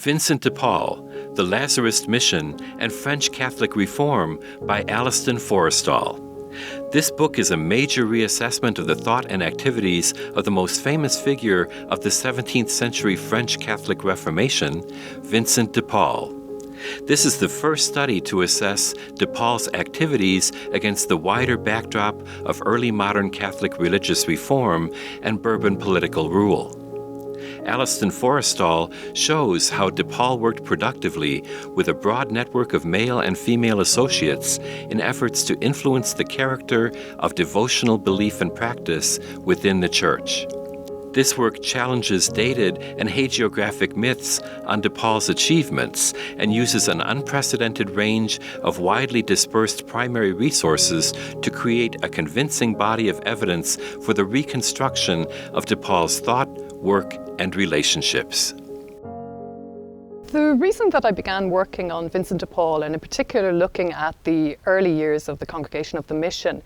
Vincent de Paul, The Lazarist Mission and French Catholic Reform by Alison Forrestal. This book is a major reassessment of the thought and activities of the most famous figure of the 17th century French Catholic Reformation, Vincent de Paul. This is the first study to assess de Paul's activities against the wider backdrop of early modern Catholic religious reform and Bourbon political rule. Alison Forrestal shows how de Paul worked productively with a broad network of male and female associates in efforts to influence the character of devotional belief and practice within the Church. This work challenges dated and hagiographic myths on de Paul's achievements and uses an unprecedented range of widely dispersed primary resources to create a convincing body of evidence for the reconstruction of de Paul's thought, work, and relationships. The reason that I began working on Vincent de Paul, and in particular looking at the early years of the Congregation of the Mission,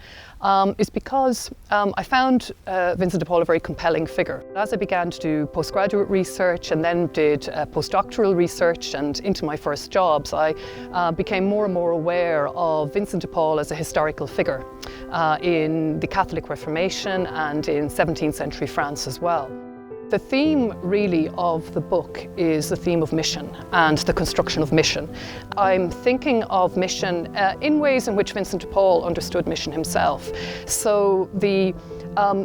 is because I found Vincent de Paul a very compelling figure. As I began to do postgraduate research and then did postdoctoral research and into my first jobs, I became more and more aware of Vincent de Paul as a historical figure in the Catholic Reformation and in 17th century France as well. The theme really of the book is the theme of mission and the construction of mission. I'm thinking of mission in ways in which Vincent de Paul understood mission himself. So the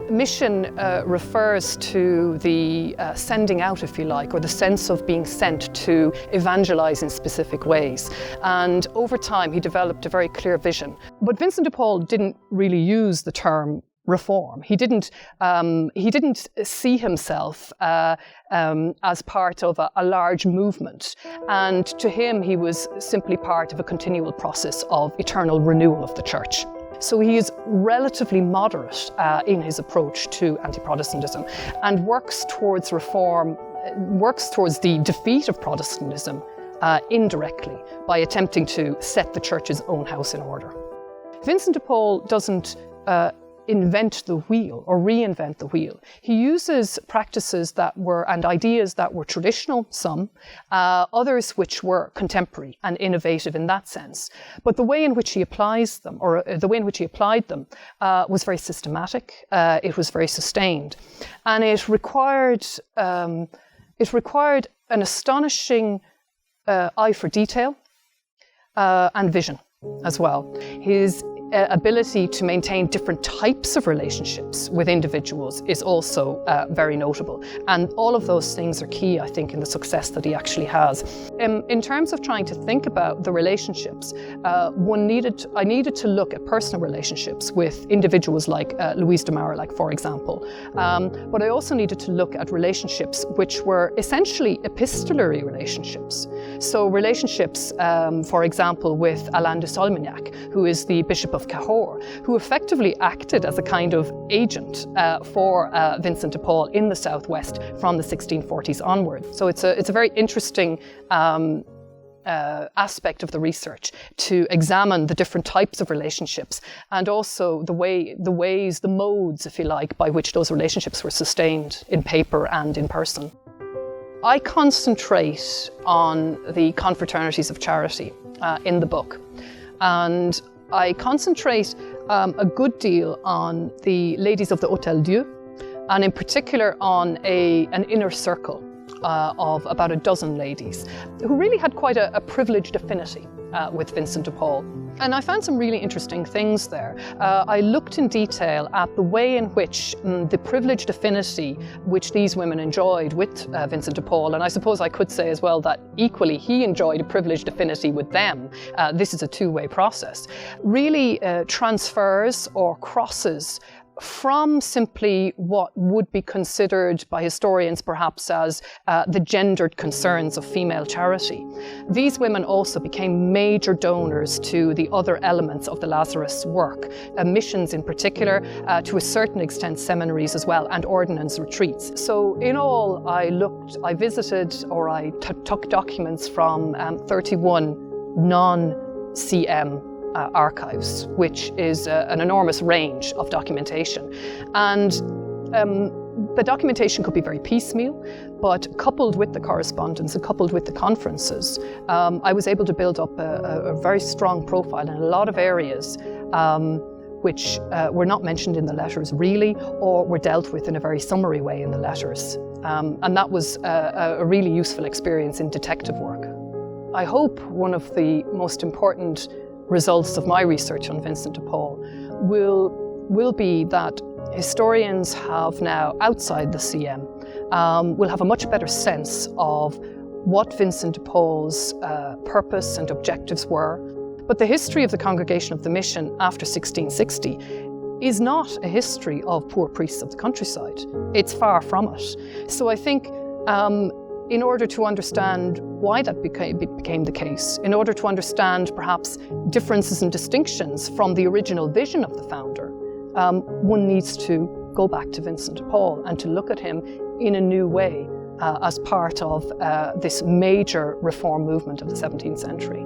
mission refers to the sending out, if you like, or the sense of being sent to evangelize in specific ways. And over time he developed a very clear vision. But Vincent de Paul didn't really use the term reform. He didn't see himself as part of a large movement, and to him he was simply part of a continual process of eternal renewal of the Church. So he is relatively moderate in his approach to anti-Protestantism and works towards reform, works towards the defeat of Protestantism indirectly by attempting to set the Church's own house in order. Vincent de Paul doesn't invent the wheel or reinvent the wheel. He uses practices that were and ideas that were traditional, some, others which were contemporary and innovative in that sense. But the way in which he applies them, or the way in which he applied them, was very systematic. It was very sustained, and it required an astonishing eye for detail and vision as well. His ability to maintain different types of relationships with individuals is also very notable. And all of those things are key, I think, in the success that he actually has. In terms of trying to think about the relationships, I needed to look at personal relationships with individuals like Louise de Marillac, for example. But I also needed to look at relationships which were essentially epistolary relationships. So relationships, for example, with Alain de Solmignac, who is the Bishop of Cahors, who effectively acted as a kind of agent for Vincent de Paul in the Southwest from the 1640s onward. So it's a very interesting aspect of the research to examine the different types of relationships and also the modes, if you like, by which those relationships were sustained in paper and in person. I concentrate on the confraternities of charity in the book, and I concentrate a good deal on the ladies of the Hôtel Dieu, and in particular on an inner circle of about a dozen ladies who really had quite a privileged affinity with Vincent de Paul. And I found some really interesting things there. I looked in detail at the way in which the privileged affinity which these women enjoyed with Vincent de Paul, and I suppose I could say as well that equally he enjoyed a privileged affinity with them. This is a two-way process. Really transfers or crosses from simply what would be considered by historians perhaps as the gendered concerns of female charity. These women also became major donors to the other elements of the Lazarist work, missions in particular, to a certain extent seminaries as well, and ordinance retreats. So in all, I visited or I took documents from 31 non-CM archives, which is an enormous range of documentation. And The documentation could be very piecemeal, but coupled with the correspondence and coupled with the conferences, I was able to build up a very strong profile in a lot of areas which were not mentioned in the letters really, or were dealt with in a very summary way in the letters. And that was a really useful experience in detective work. I hope one of the most important results of my research on Vincent de Paul will be that historians have now, outside the CM, will have a much better sense of what Vincent de Paul's purpose and objectives were. But the history of the Congregation of the Mission after 1660 is not a history of poor priests of the countryside. It's far from it. So I think in order to understand why that became the case, in order to understand perhaps differences and distinctions from the original vision of the founder, one needs to go back to Vincent de Paul and to look at him in a new way as part of this major reform movement of the 17th century.